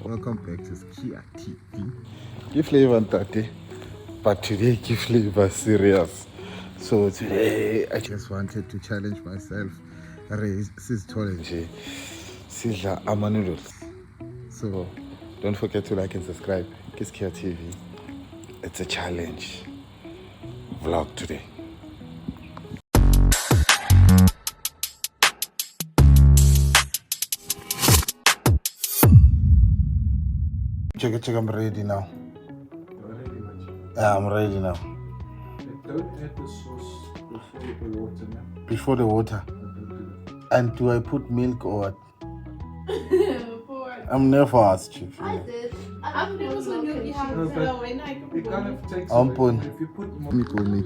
Welcome back to Skia TV. Give flavor Tate, but today give flavor serious. So today I just wanted to challenge myself. Sis challenge. Sidla amanoodles. So don't forget to like and subscribe. Skia TV. It's a challenge vlog today. Check, I'm ready now. Yeah, I'm ready now. Don't add the sauce before the water, man. Before the water. And do I put milk or what? I'm never asked you. I did. I've never seen you have when I It kind of takes I'm away pun. if you put more. Me.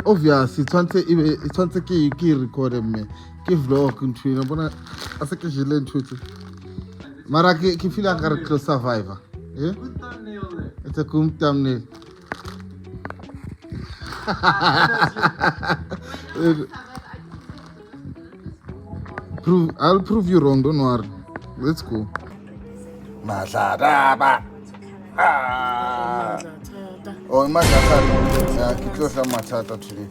Obviously, it's one key record me. Give vlog country. No, but I think you learn to. Mara, you feel like a close survivor. Yeah? Good thumbnail there. It's a cool thumbnail. I'll prove you wrong, don't worry. Let's go. Mazaraba. Oh, Mazaraba. Kitosha matata today.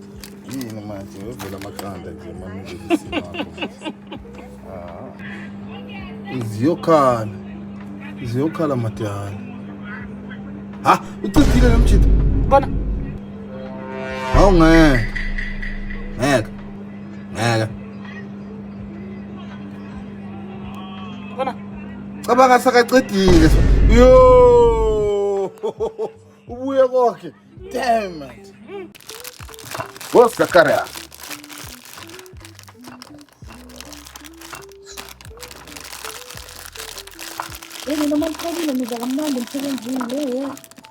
Yini manje uvela amakhanda nje manje. Ziyokhala madala. Ha, ucicile nomchito. Bona. Awungeke. Ngeke. Bona. Cabanga sakaqedile. Yo! Ubuye konke. Damn it. What's the career?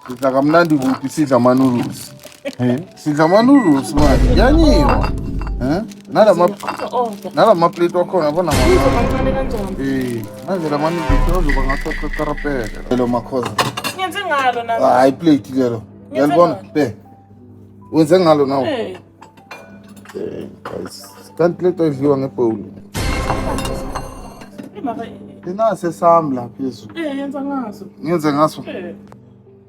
Sidla kamnandi kuphi sidla ama-noodles. Sidla ama-noodles manje. Yanyiwa. Nalama-plate wakhona yabona manje lama-noodles azoba ngathi karapele. Lelo makhoza. Ngenze ngalo na. Hayi plate lelo. Uyalibona? Be. Wenze ngalo nawo. Guys. Kanti plate idliwa ngebhowl. Inase sami la phezulu. Yenza ngaso. Ngenze ngaso.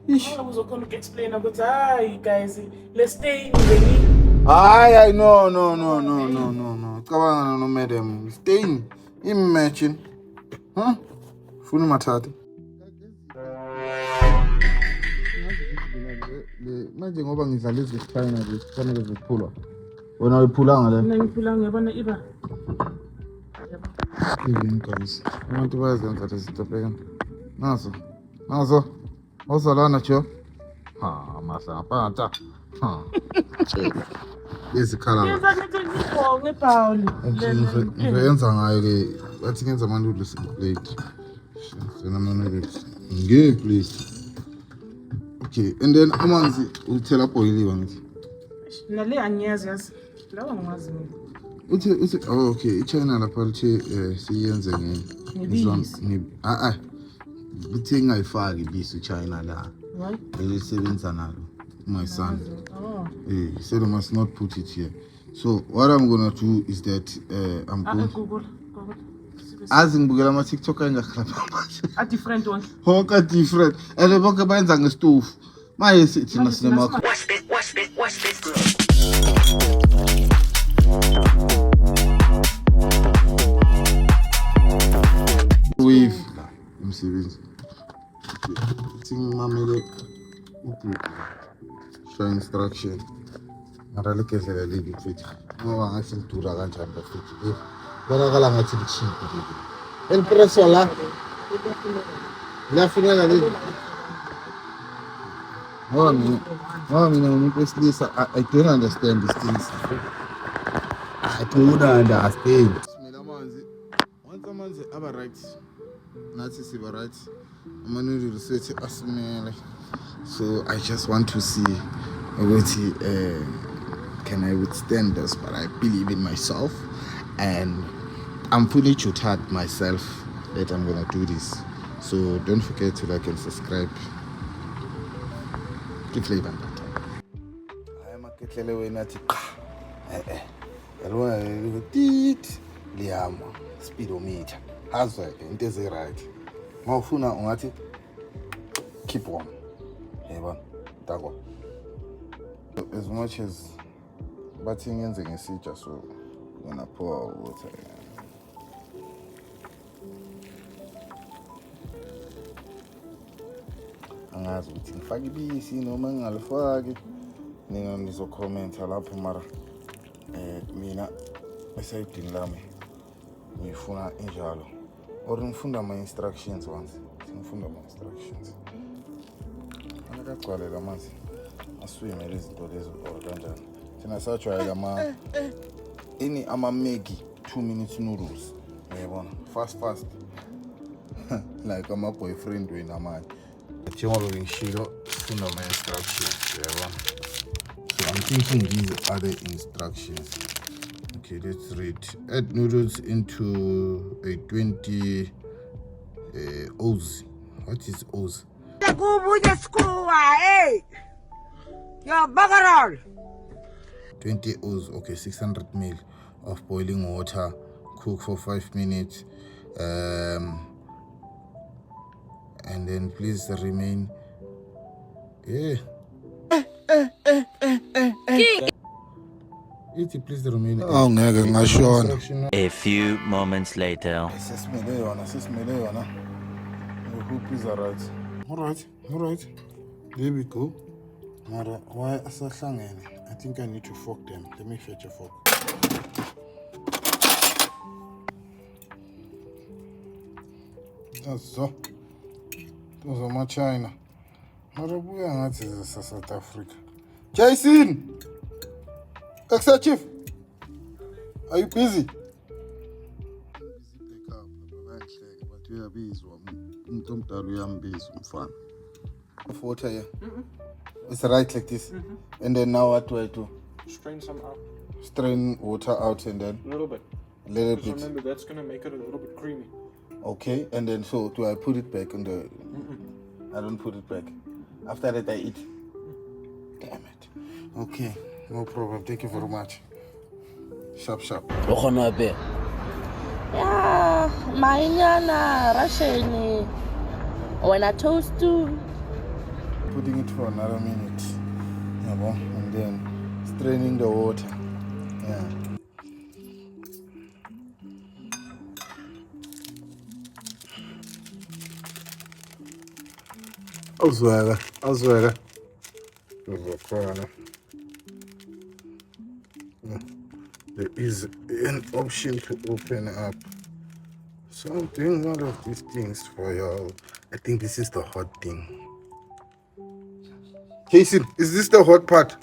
Ish. Uzokhona uku-explain ukuthi hayi guys, let's stay ngeni. Hayi no. Cabanga no madam. Stay. Imagine. Funa mathatha. Manje ngoba ngidlala izichina nje kufanele ziphulwa. Wena uyiphulanga le? Mina ngiphula ngiyabona iba. Guys. Abantu bayazenza lezi zinto. Nazo. Ozalana jo. Masapata. Izikhala. Yenza ngithi ngebhowl. Ngiyenza ngayo ke. Bathi ngenza ama-noodles plate. Sena ama-noodles. Please. Okay, and then amanzi uthela boiliwe ngithi. Nale angiyazi yazi. Lawa ngiwazi mina. Uthi okay, iChina lapha lithi siyenze ngebisi. Uthi ngayifaki ibisi iChina la. Why? Elisebenza nalo my son. He said I must not put it here. So what I'm gonna do is that I'm going Google. As ngibukela ama TikTok engakhlapha. A different one. Honke different. And bonke bayenza ngestofu. Maye thina sinemakho. Watch this. Wave umsebenzi. Ngimamele ubuku. Show instruction. Ngalekezela libi futhi. Ngoba ngathi lidura kanjani futhi. Bonakala ngathi licheap libi. El precio la. La finala libi. Mina umuntu wesilisa I don't understand these things. I don't understand. Smela amanzi. Once amanzi aba right. Nathi siba right. Ama-noodles sethi asimele. So I just want to see ukuthi can I withstand this, but I believe in myself and I'm fully juted myself that I'm gonna do this. So don't forget to like and subscribe. Give flavor that. I am a ketlele wena thi yalona tit liyama speedometer hazwe into ezi right Mawufuna ungathi keep warm. Yebo. Dako. As much as bathi ngenze ngesitsha so gonna pour water. Angazi ukuthi ngifake ibisi noma ngingalifaki. Nina nizokhomenta lapho mara mina esayidini lami ngifuna injalo. Or ngifunda ama-instructions once. Ngifunda ama-instructions. Angakagcwale lamanzi. Aswime lezi zinto lezo or kanjani. Thina sajwayela ama-Maggi 2 minutes noodles. Uyabona? Fast. Like ama-boyfriend wena manje. Njengoba ngishilo funda ama-instructions. Uyabona? So I'm thinking these are the instructions. Okay, let's read. Add noodles into a 20 oz. What is oz? 20 oz, okay, 600 ml of boiling water. Cook for 5 minutes. And then please remain. Yeah. Please remain. A few moments later. Hope is alright. Alright. There we go. Why asahlangene? I think I need to fork them. Let me fetch a fork. That's so. Those are my China. Marabuya ngathi is South Africa. Jason! Extra Chief! Are you busy? But you are busy. Water here. It's right like this. And then now what do I do? Strain some out. Strain water out and then A little bit. Just remember, that's going to make it a little bit creamy. Okay, and then so do I put it back in the... I don't put it back. After that I eat. Damn it. Okay, no problem. Thank you very much. Sharp. Yeah, mainyana Russian. When I toast to Putting it for another minute. And then straining the water. Yeah. Auswähler. There is an option to open up something, one of these things for y'all. I think this is the hot thing. Jason, is this the hot part?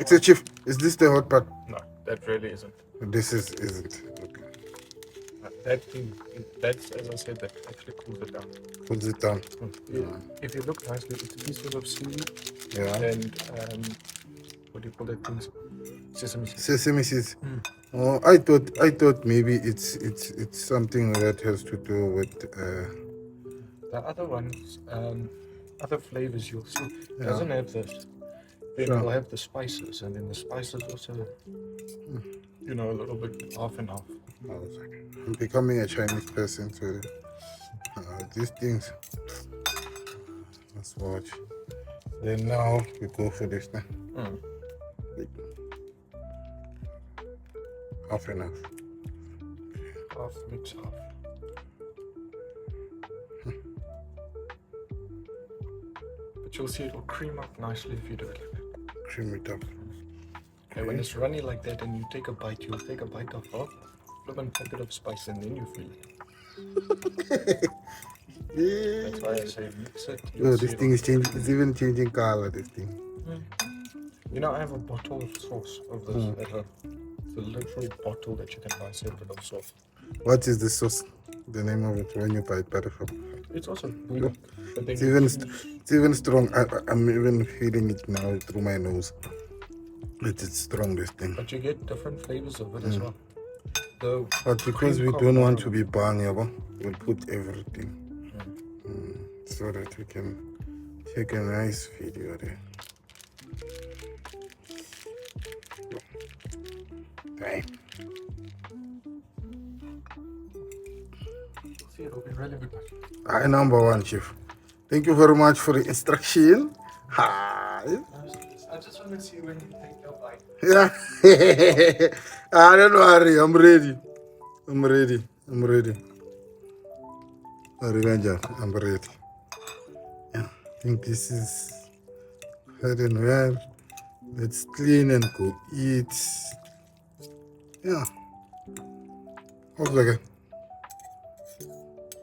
It's a Chief. Is this the hot part? No, that really isn't. This isn't. Okay. That thing, that's, as I said, that actually cools it down. Cools it down. If you look nicely, it's pieces of seaweed Yeah. and what do you call that thing? Sesame seeds. Sesame seeds. Oh, I thought maybe it's something that has to do with The other ones, other flavors you'll see, Yeah. doesn't have this. Then Sure. it'll have the spices, and then the spices also, a little bit half and half. I'm becoming a Chinese person to these things. Let's watch. Then now we go for this now. Half and half. Half, mix half. But you'll see it'll cream up nicely if you do it like that. Cream it up. And when it's runny like that and you take a bite, you'll take a bite of half, flip and packet of spice, and then you feel it. That's why I say mix it. you'll Oh, see this it. thing is changing. It's even changing color. This thing. I have a bottle of sauce of this at home. It's a literal bottle that you can buy separate of sauce. What is the sauce? The name of it when you buy it by the shop. It's also bulldog. But then It's you even use- it's even strong. I'm even feeling it now through my nose. It's strong, this thing. But you get different flavors of it as well. But because we don't want to be bang, we'll put everything so that we can take a nice video there. Dang. coffee. It'll be really good. Hi, number one, Chief. Thank you very much for the instruction. Hi. I just want to see when you take your bite. Yeah. Don't worry. I'm ready. I'm ready. I'm ready. Yeah. I think this is heading well. Let's clean and go eat. Yeah. Okay.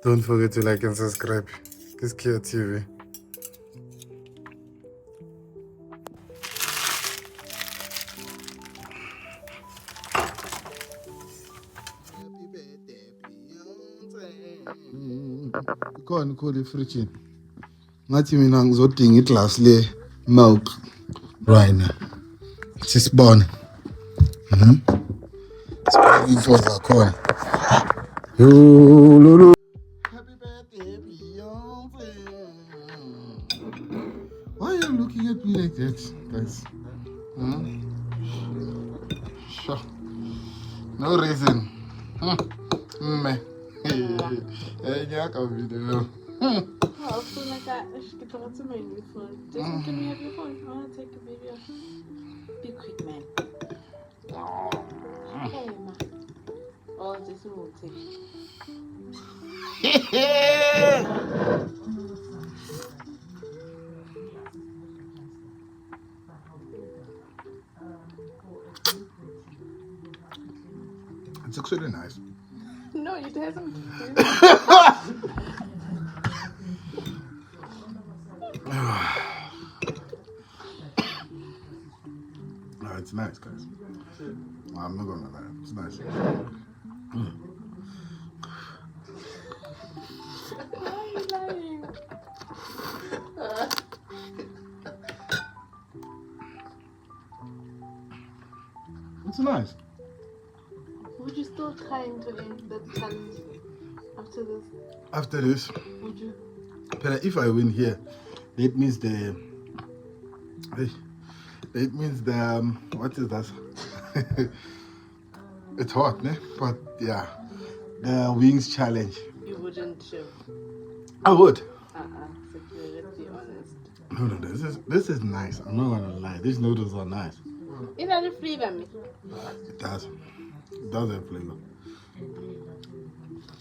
Don't forget to like and subscribe. Kiskia TV. Khona khona efridge. Ngathi mina ngizodinga iglass le milk right now. Sisibone. Sibone into zakhona. Yo lolo. Happy birthday Beyonce. Why are you looking at me like that, guys? Sure. No reason. Me. Hey, nyaka video. Oh, so like that, ich get on to my new phone. Jason, can we have your phone? I want to take a video. Be quick, man. Hey, man. Oh, Jason will take It's actually nice. No, it hasn't. No, it's nice, guys. I'm not gonna lie, it's nice. Why are you lying? It's nice. Would you still try to end the challenge after this? After this, Would you? but if I win here, that means what is that? It's hot, ne? But yeah, the wings challenge. You wouldn't show. I would. So let's be honest. No, this is nice. I'm not gonna lie. These noodles are nice. It has a flavor, me. It does. It does have flavor.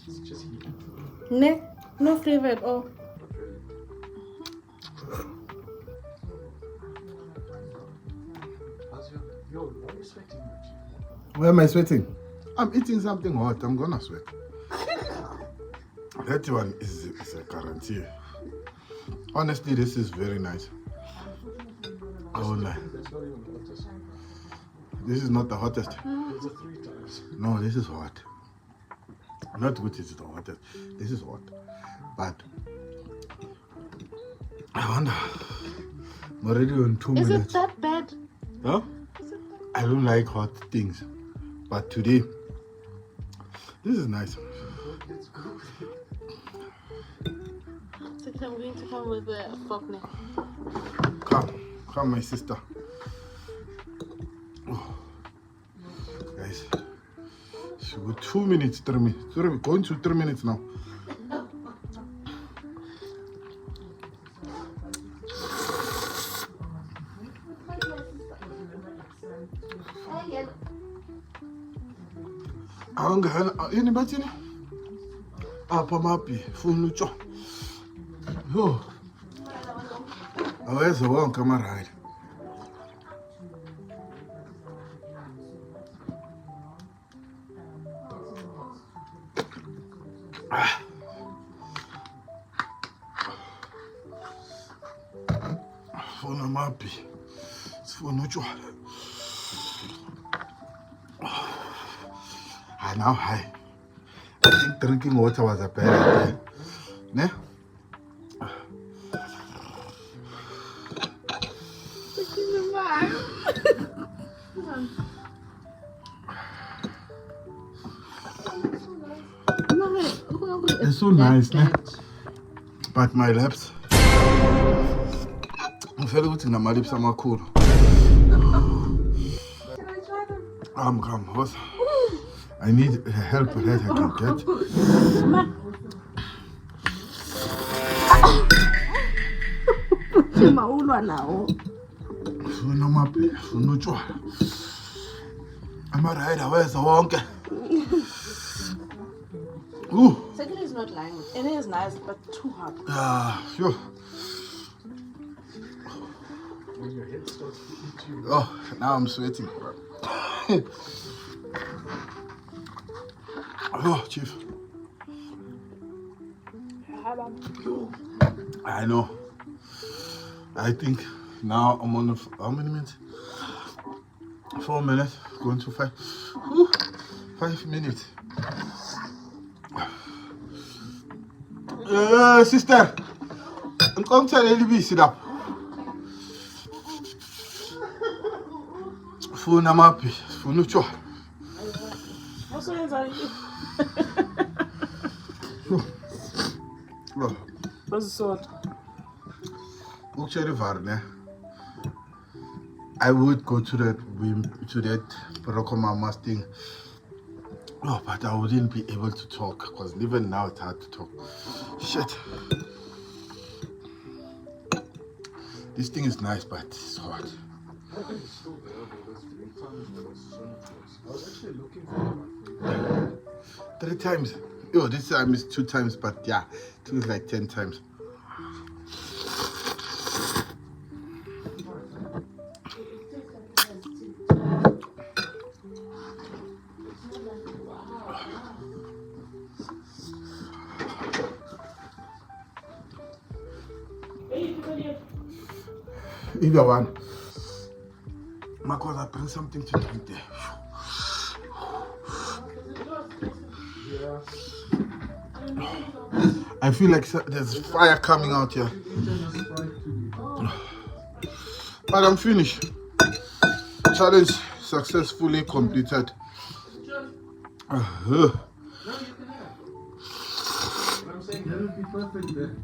It's just heat. No flavor at all. Why are you sweating? Why am I sweating? I'm eating something hot. I'm gonna sweat. That one is a guarantee. Honestly, this is very nice. I won't lie. That's not even the hottest. This is not the hottest. It's a 3 times. No, this is hot. Not which is the hottest. This is hot. But I wonder. I'm already on 2 Is minutes. it that bad? Huh? I don't like hot things. But today, this is nice. Let's go. So I'm going to come with a fork now. Come, my sister. Oh. Guys, so we're 2 minutes, 3 minutes. Going to 3 minutes now. Ini batini? Apa mapi? Funucho. Oh. Aweza wonke maraya. Funa mapi. Funucho. Now, I think drinking water was a bad idea. Ne? It's so nice, ne? But my lips, I'm feeling good in my lips. I'm cool. Come, what's I need help that I can get. Chima ulwa nawo. Funa amabhe, funa utshwala. Amarayida weza wonke. Second is not lying. It is nice, but too hot. Sure. Oh, now I'm sweating. Oh, Chief. I know. I think now I'm on how many minutes? 4 minutes. Going to 5. 5 minutes. Sister, come tell LB sit up. Phone am happy. Phone cho. What's the answer? What's the sort? I would go to that Barocco Mama's thing. Oh, but I wouldn't be able to talk because even now it's hard to talk. Shit. This thing is nice, but it's hot. I was actually looking for 3 times. Oh, this time is 2 times, but yeah, 2 is like 10 times. Either one. Marcos, I bring something to drink there. I feel like there's fire coming out here. But I'm finished. Challenge successfully completed. I'm saying that would be perfect there.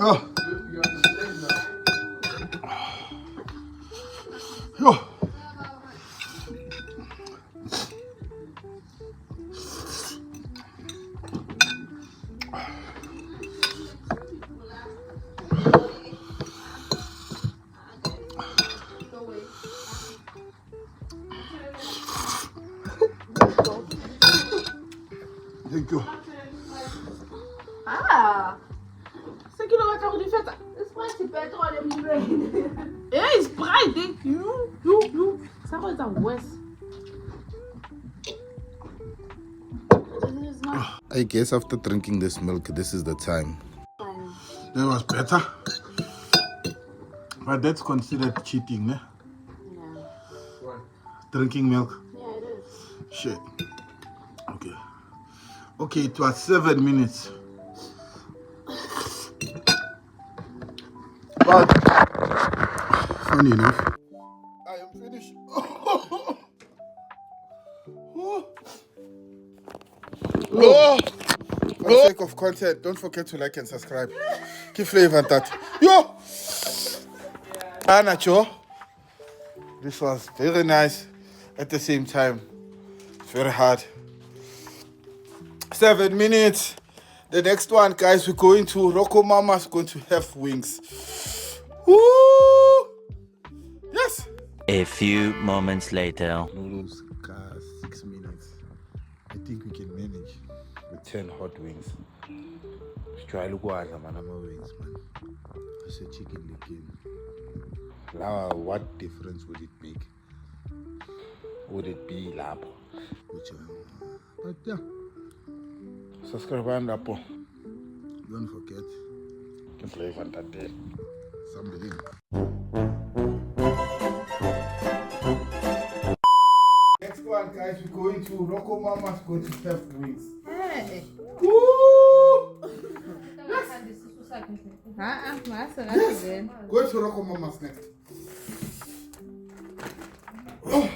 Oh. Yo. Thank you. It's bright. You. Someone's a worse. I guess after drinking this milk, this is the time. That was better. But that's considered cheating, ne? Yeah. Drinking milk? Yeah, it is. Shit. Okay. Okay, it was 7 minutes. But funny enough, I am finished. For the sake of content, don't forget to like and subscribe. Keep flavor that. Yo! Anacho. This was very nice. At the same time, very hard. 7 minutes. The next one, guys, we're going to Rocco Mama's going to have wings. Woo! Yes. A few moments later. Noodles, 6 minutes. I think we can manage with 10 hot wings. Let's try to go out of wings, man. I said chicken again. Now, what difference would it make? Would it be lab? But yeah. Subscribe and up. Don't forget. To play for that day. Somebody. Next one, guys, we're going to Rocco Mama's going to have wings. Hey. Woo! Yes. Go to Rocco Mama's next. Oh.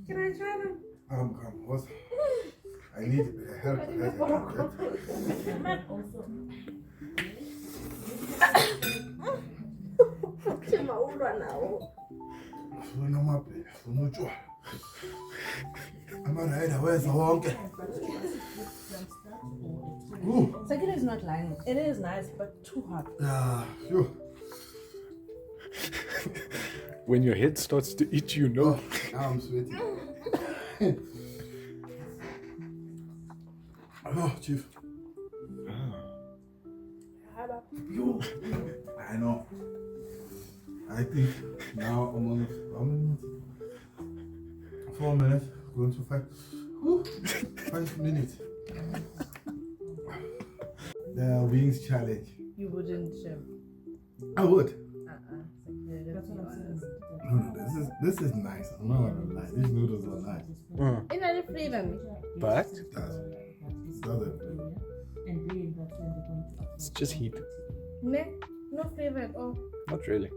Can I try them? Come. I need help. Chima ulwa nawo. Funa amabhe, funa utshwala. I'm alright, where's the wonke? Ooh. Sakira is not lying. It is nice, but too hot. Yeah, phew. When your head starts to itch, you know. Now I'm sweating. Oh, Chief. Yo. I know. I think now I'm on how many minutes? 4 minutes. Going to 5. Woo. 5 minutes. The wings challenge. You wouldn't. I would. Sakira, let's be honest. No, this is nice. I'm not gonna lie. These noodles are nice. In a flavor. But It doesn't. it's just heat. No flavor at all. Not really.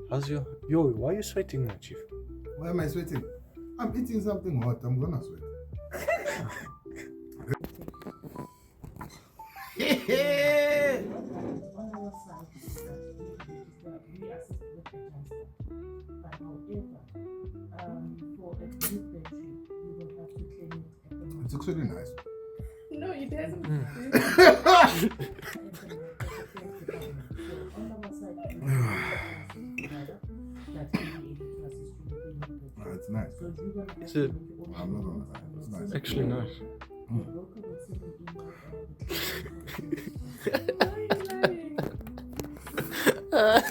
How's your... Yo, why are you sweating now, Chief? Why am I sweating? I'm eating something hot. I'm gonna sweat. It's actually nice. No, it doesn't. It's nice. Is it I'm not gonna lie. It's nice. actually nice? Why are you lying?